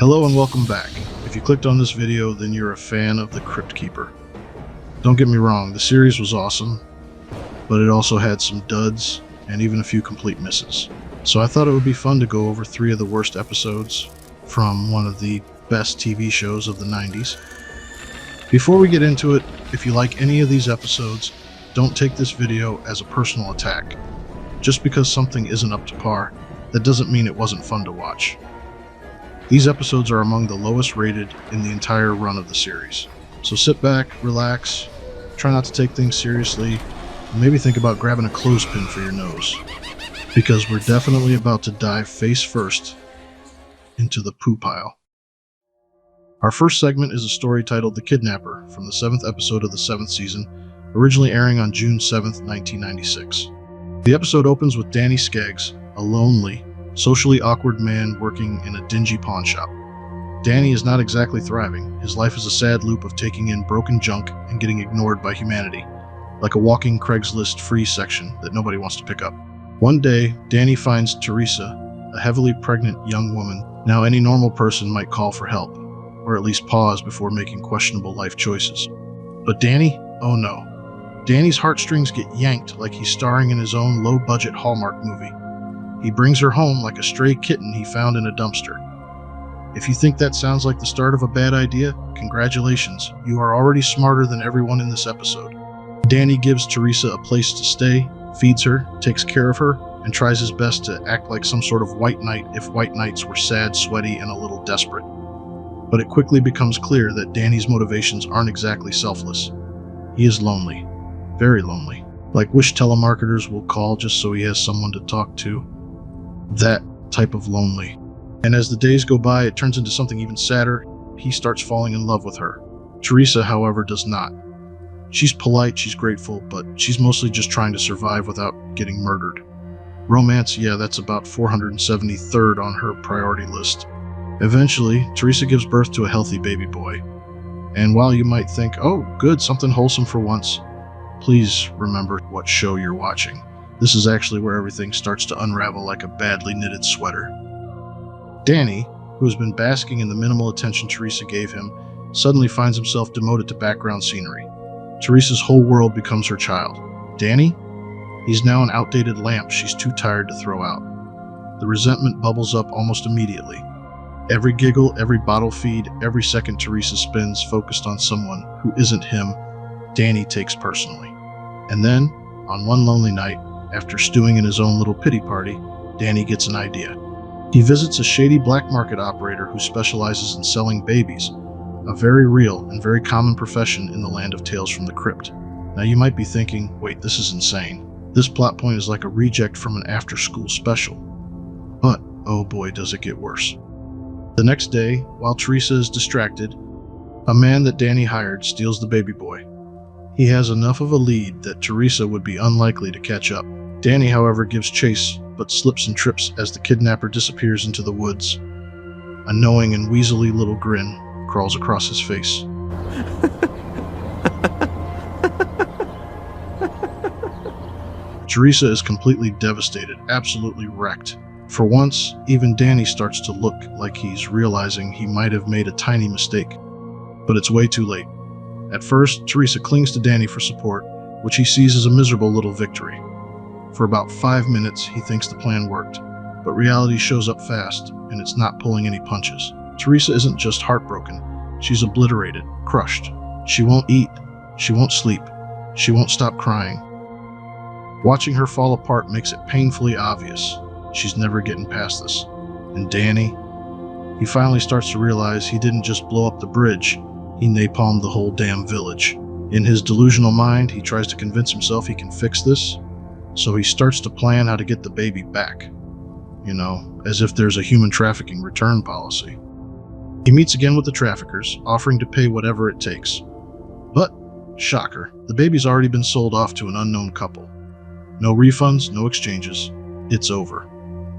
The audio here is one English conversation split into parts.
Hello and welcome back. If you clicked on this video, then you're a fan of the Crypt Keeper. Don't get me wrong, the series was awesome, but it also had some duds and even a few complete misses. So I thought it would be fun to go over 3 of the worst episodes from one of the best TV shows of the 90s. Before we get into it, if you like any of these episodes, don't take this video as a personal attack. Just because something isn't up to par, that doesn't mean it wasn't fun to watch. These episodes are among the lowest rated in the entire run of the series. So sit back, relax, try not to take things seriously, and maybe think about grabbing a clothespin for your nose. Because we're definitely about to dive face first into the poo pile. Our first segment is a story titled The Kidnapper from the 7th episode of the 7th season, originally airing on June 7th, 1996. The episode opens with Danny Skeggs, a lonely, socially awkward man working in a dingy pawn shop. Danny is not exactly thriving. His life is a sad loop of taking in broken junk and getting ignored by humanity, like a walking Craigslist free section that nobody wants to pick up. One day, Danny finds Teresa, a heavily pregnant young woman. Now any normal person might call for help, or at least pause before making questionable life choices. But Danny? Oh no. Danny's heartstrings get yanked like he's starring in his own low-budget Hallmark movie. He brings her home like a stray kitten he found in a dumpster. If you think that sounds like the start of a bad idea, congratulations, you are already smarter than everyone in this episode. Danny gives Teresa a place to stay, feeds her, takes care of her, and tries his best to act like some sort of white knight if white knights were sad, sweaty, and a little desperate. But it quickly becomes clear that Danny's motivations aren't exactly selfless. He is lonely. Very lonely. Like wish telemarketers will call just so he has someone to talk to. That type of lonely. And as the days go by, it turns into something even sadder. He starts falling in love with her. Teresa, however, does not. She's polite, she's grateful, but she's mostly just trying to survive without getting murdered. Romance, yeah, that's about 473rd on her priority list. Eventually, Teresa gives birth to a healthy baby boy. And while you might think, oh, good, something wholesome for once, please remember what show you're watching. This is actually where everything starts to unravel like a badly knitted sweater. Danny, who has been basking in the minimal attention Teresa gave him, suddenly finds himself demoted to background scenery. Teresa's whole world becomes her child. Danny? He's now an outdated lamp she's too tired to throw out. The resentment bubbles up almost immediately. Every giggle, every bottle feed, every second Teresa spends focused on someone who isn't him, Danny takes personally. And then, on one lonely night, after stewing in his own little pity party, Danny gets an idea. He visits a shady black market operator who specializes in selling babies, a very real and very common profession in the land of Tales from the Crypt. Now you might be thinking, wait, this is insane. This plot point is like a reject from an after-school special. But, oh boy, does it get worse. The next day, while Teresa is distracted, a man that Danny hired steals the baby boy. He has enough of a lead that Teresa would be unlikely to catch up. Danny, however, gives chase, but slips and trips as the kidnapper disappears into the woods. A knowing and weaselly little grin crawls across his face. Teresa is completely devastated, absolutely wrecked. For once, even Danny starts to look like he's realizing he might have made a tiny mistake. But it's way too late. At first, Teresa clings to Danny for support, which he sees as a miserable little victory. For about 5 minutes, he thinks the plan worked, but reality shows up fast, and it's not pulling any punches. Teresa isn't just heartbroken, she's obliterated, crushed. She won't eat, she won't sleep, she won't stop crying. Watching her fall apart makes it painfully obvious she's never getting past this. And Danny? He finally starts to realize he didn't just blow up the bridge, he napalmed the whole damn village. In his delusional mind, he tries to convince himself he can fix this, so he starts to plan how to get the baby back. You know, as if there's a human trafficking return policy. He meets again with the traffickers, offering to pay whatever it takes. But, shocker, the baby's already been sold off to an unknown couple. No refunds, no exchanges. It's over.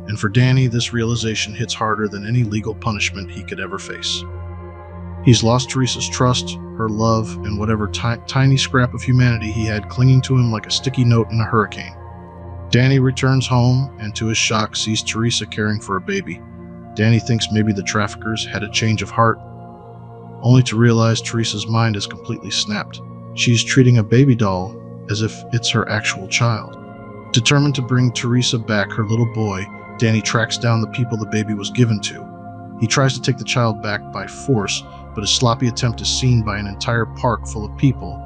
And for Danny, this realization hits harder than any legal punishment he could ever face. He's lost Teresa's trust, her love, and whatever tiny scrap of humanity he had clinging to him like a sticky note in a hurricane. Danny returns home and to his shock sees Teresa caring for a baby. Danny thinks maybe the traffickers had a change of heart, only to realize Teresa's mind has completely snapped. She's treating a baby doll as if it's her actual child. Determined to bring Teresa back, her little boy, Danny tracks down the people the baby was given to. He tries to take the child back by force, but his sloppy attempt is seen by an entire park full of people.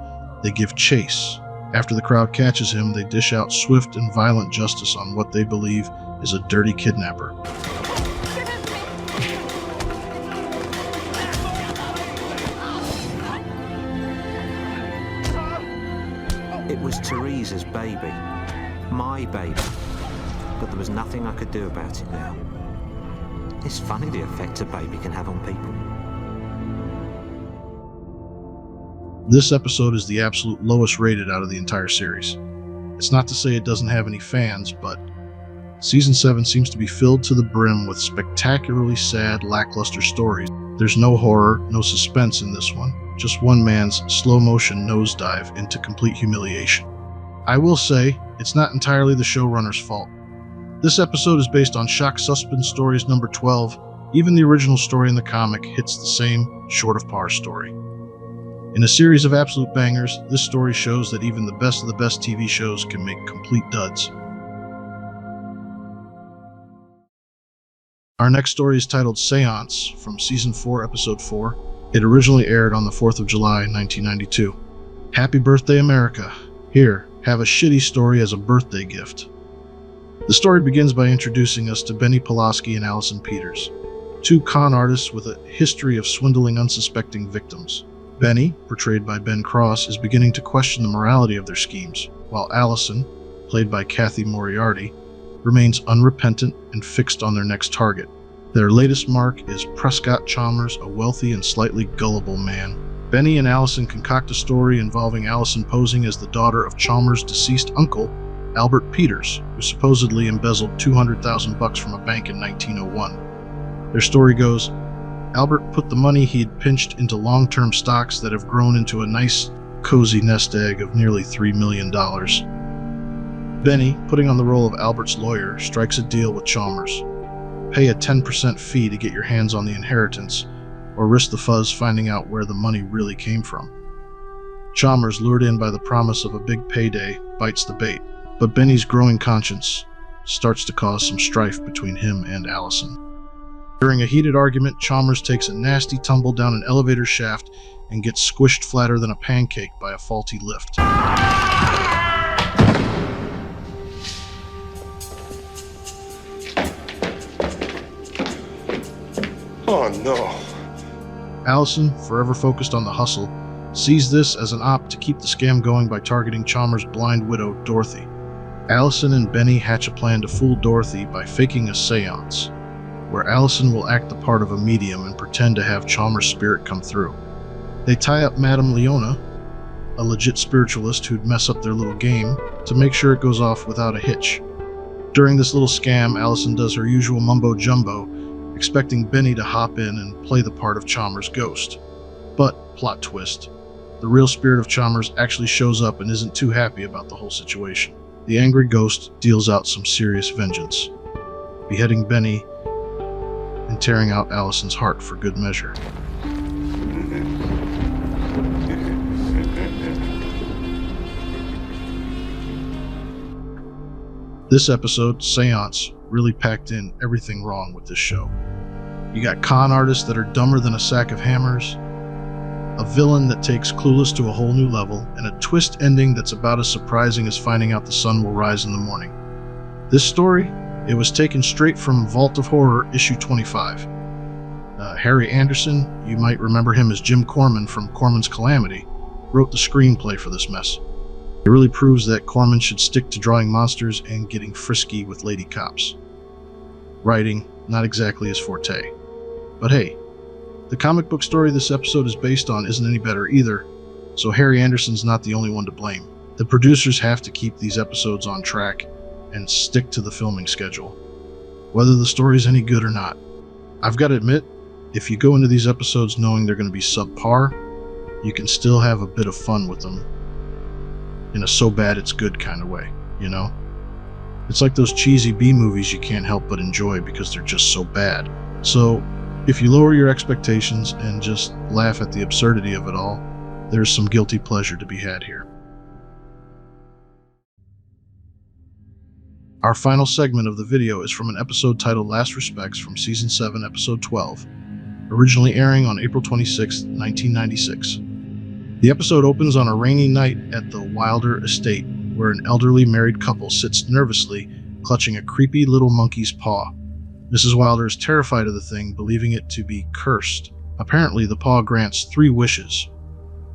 They give chase. After the crowd catches him, they dish out swift and violent justice on what they believe is a dirty kidnapper. It was Teresa's baby. My baby. But there was nothing I could do about it now. It's funny the effect a baby can have on people. This episode is the absolute lowest rated out of the entire series. It's not to say it doesn't have any fans, but Season 7 seems to be filled to the brim with spectacularly sad, lackluster stories. There's no horror, no suspense in this one. Just one man's slow-motion nosedive into complete humiliation. I will say, it's not entirely the showrunner's fault. This episode is based on Shock Suspense Stories number 12. Even the original story in the comic hits the same short-of-par story. In a series of absolute bangers, this story shows that even the best of the best TV shows can make complete duds. Our next story is titled Seance from Season 4, Episode 4. It originally aired on the 4th of July, 1992. Happy birthday, America. Here, have a shitty story as a birthday gift. The story begins by introducing us to Benny Pulaski and Allison Peters, two con artists with a history of swindling unsuspecting victims. Benny, portrayed by Ben Cross, is beginning to question the morality of their schemes, while Allison, played by Kathy Moriarty, remains unrepentant and fixed on their next target. Their latest mark is Prescott Chalmers, a wealthy and slightly gullible man. Benny and Allison concoct a story involving Allison posing as the daughter of Chalmers' deceased uncle, Albert Peters, who supposedly embezzled $200,000 from a bank in 1901. Their story goes, Albert put the money he had pinched into long-term stocks that have grown into a nice, cozy nest egg of nearly $3 million. Benny, putting on the role of Albert's lawyer, strikes a deal with Chalmers. Pay a 10% fee to get your hands on the inheritance, or risk the fuzz finding out where the money really came from. Chalmers, lured in by the promise of a big payday, bites the bait, but Benny's growing conscience starts to cause some strife between him and Allison. During a heated argument, Chalmers takes a nasty tumble down an elevator shaft and gets squished flatter than a pancake by a faulty lift. Oh no. Allison, forever focused on the hustle, sees this as an op to keep the scam going by targeting Chalmers' blind widow, Dorothy. Allison and Benny hatch a plan to fool Dorothy by faking a seance, where Allison will act the part of a medium and pretend to have Chalmers' spirit come through. They tie up Madame Leona, a legit spiritualist who'd mess up their little game, to make sure it goes off without a hitch. During this little scam, Allison does her usual mumbo-jumbo, expecting Benny to hop in and play the part of Chalmers' ghost. But, plot twist, the real spirit of Chalmers actually shows up and isn't too happy about the whole situation. The angry ghost deals out some serious vengeance, beheading Benny and tearing out Allison's heart for good measure. This episode, Seance, really packed in everything wrong with this show. You got con artists that are dumber than a sack of hammers, a villain that takes Clueless to a whole new level, and a twist ending that's about as surprising as finding out the sun will rise in the morning. This story, it was taken straight from Vault of Horror, issue 25. Harry Anderson, you might remember him as Jim Corman from Corman's Calamity, wrote the screenplay for this mess. It really proves that Corman should stick to drawing monsters and getting frisky with lady cops. Writing, not exactly his forte. But hey, the comic book story this episode is based on isn't any better either, so Harry Anderson's not the only one to blame. The producers have to keep these episodes on track and stick to the filming schedule, whether the story's any good or not. I've got to admit, if you go into these episodes knowing they're going to be subpar, you can still have a bit of fun with them in a so bad it's good kind of way, you know? It's like those cheesy B-movies you can't help but enjoy because they're just so bad. So, if you lower your expectations and just laugh at the absurdity of it all, there's some guilty pleasure to be had here. Our final segment of the video is from an episode titled Last Respects from Season 7, Episode 12, originally airing on April 26, 1996. The episode opens on a rainy night at the Wilder estate, where an elderly married couple sits nervously, clutching a creepy little monkey's paw. Mrs. Wilder is terrified of the thing, believing it to be cursed. Apparently, the paw grants 3 wishes,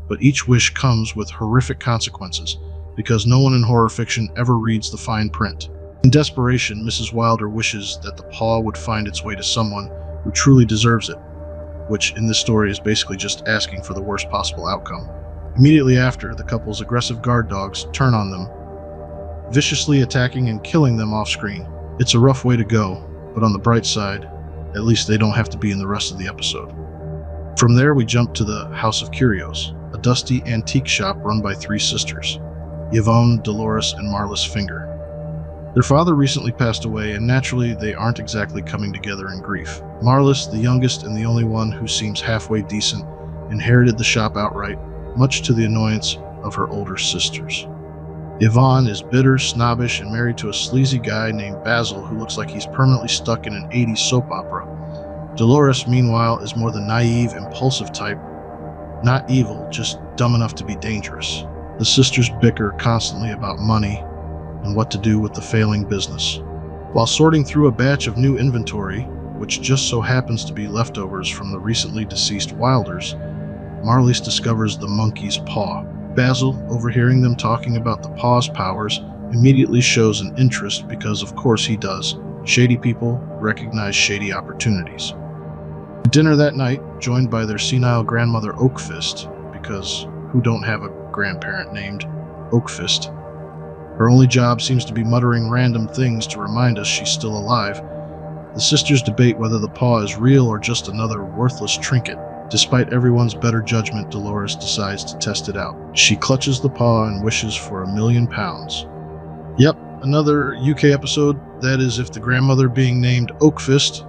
but each wish comes with horrific consequences, because no one in horror fiction ever reads the fine print. In desperation, Mrs. Wilder wishes that the paw would find its way to someone who truly deserves it, which in this story is basically just asking for the worst possible outcome. Immediately after, the couple's aggressive guard dogs turn on them, viciously attacking and killing them off-screen. It's a rough way to go, but on the bright side, at least they don't have to be in the rest of the episode. From there, we jump to the House of Curios, a dusty antique shop run by 3 sisters, Yvonne, Dolores, and Marlis Finger. Their father recently passed away, and naturally, they aren't exactly coming together in grief. Marlis, the youngest and the only one who seems halfway decent, inherited the shop outright, much to the annoyance of her older sisters. Yvonne is bitter, snobbish, and married to a sleazy guy named Basil who looks like he's permanently stuck in an 80s soap opera. Dolores, meanwhile, is more the naive, impulsive type, not evil, just dumb enough to be dangerous. The sisters bicker constantly about money and what to do with the failing business. While sorting through a batch of new inventory, which just so happens to be leftovers from the recently deceased Wilders, Marlis discovers the monkey's paw. Basil, overhearing them talking about the paw's powers, immediately shows an interest because of course he does. Shady people recognize shady opportunities. At dinner that night, joined by their senile grandmother Oakfist, because who don't have a grandparent named Oakfist? Her only job seems to be muttering random things to remind us she's still alive. The sisters debate whether the paw is real or just another worthless trinket. Despite everyone's better judgment, Dolores decides to test it out. She clutches the paw and wishes for £1 million. Yep, another UK episode. That is, if the grandmother being named Oakfist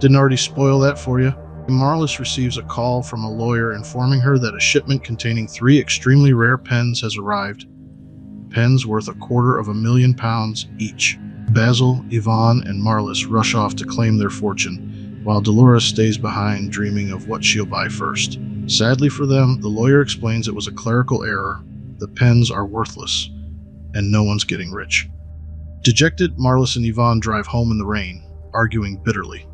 didn't already spoil that for you. Marlis receives a call from a lawyer informing her that a shipment containing 3 extremely rare pens has arrived. Pens worth £250,000 each. Basil, Yvonne, and Marlis rush off to claim their fortune, while Dolores stays behind dreaming of what she'll buy first. Sadly for them, the lawyer explains it was a clerical error, the pens are worthless, and no one's getting rich. Dejected, Marlis and Yvonne drive home in the rain, arguing bitterly.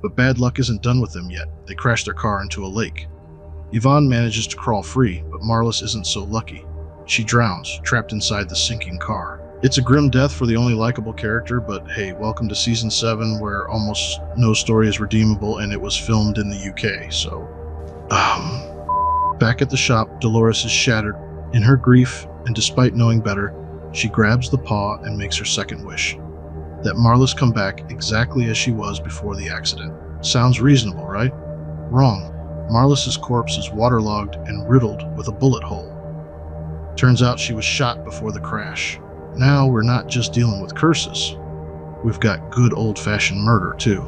But bad luck isn't done with them yet. They crash their car into a lake. Yvonne manages to crawl free, but Marlis isn't so lucky. She drowns, trapped inside the sinking car. It's a grim death for the only likable character, but hey, welcome to Season 7, where almost no story is redeemable and it was filmed in the UK, so... Back at the shop, Dolores is shattered. In her grief, and despite knowing better, she grabs the paw and makes her second wish. That Marlis come back exactly as she was before the accident. Sounds reasonable, right? Wrong. Marlis's corpse is waterlogged and riddled with a bullet hole. Turns out she was shot before the crash. Now we're not just dealing with curses. We've got good old-fashioned murder, too.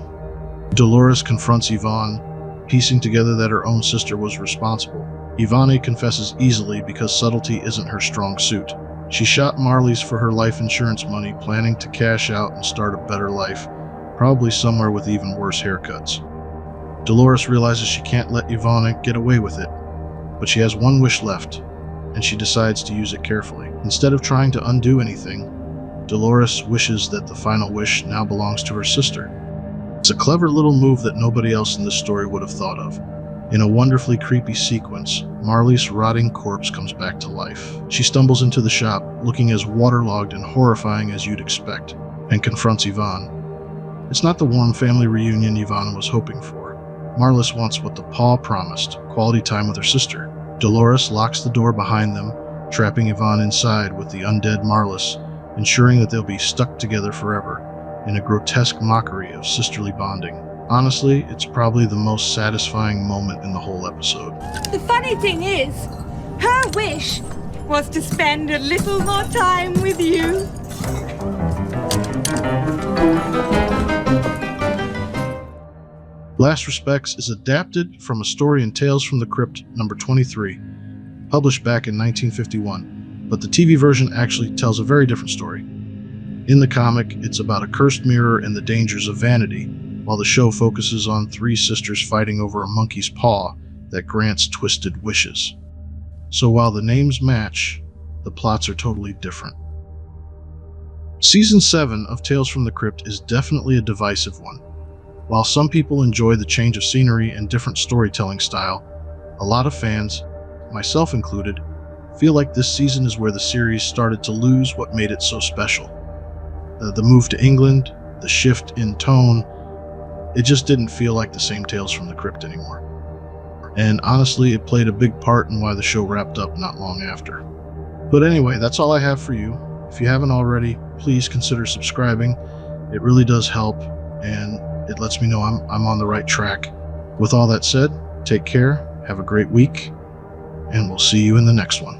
Dolores confronts Yvonne, piecing together that her own sister was responsible. Yvonne confesses easily because subtlety isn't her strong suit. She shot Marlis for her life insurance money, planning to cash out and start a better life, probably somewhere with even worse haircuts. Dolores realizes she can't let Yvonne get away with it, but she has one wish left, and she decides to use it carefully. Instead of trying to undo anything, Dolores wishes that the final wish now belongs to her sister. It's a clever little move that nobody else in this story would have thought of. In a wonderfully creepy sequence, Marli's rotting corpse comes back to life. She stumbles into the shop, looking as waterlogged and horrifying as you'd expect, and confronts Yvonne. It's not the warm family reunion Yvonne was hoping for. Marlis wants what the paw promised, quality time with her sister. Dolores locks the door behind them, trapping Yvonne inside with the undead Marlis, ensuring that they'll be stuck together forever, in a grotesque mockery of sisterly bonding. Honestly, it's probably the most satisfying moment in the whole episode. The funny thing is, her wish was to spend a little more time with you. Last Respects is adapted from a story in Tales from the Crypt number 23, published back in 1951, but the TV version actually tells a very different story. In the comic, it's about a cursed mirror and the dangers of vanity, while the show focuses on three sisters fighting over a monkey's paw that grants twisted wishes. So while the names match, the plots are totally different. Season 7 of Tales from the Crypt is definitely a divisive one. While some people enjoy the change of scenery and different storytelling style, a lot of fans, myself included, feel like this season is where the series started to lose what made it so special. The move to England, the shift in tone, it just didn't feel like the same Tales from the Crypt anymore. And honestly, it played a big part in why the show wrapped up not long after. But anyway, that's all I have for you. If you haven't already, please consider subscribing. It really does help, and it lets me know I'm on the right track. With all that said, take care, have a great week, and we'll see you in the next one.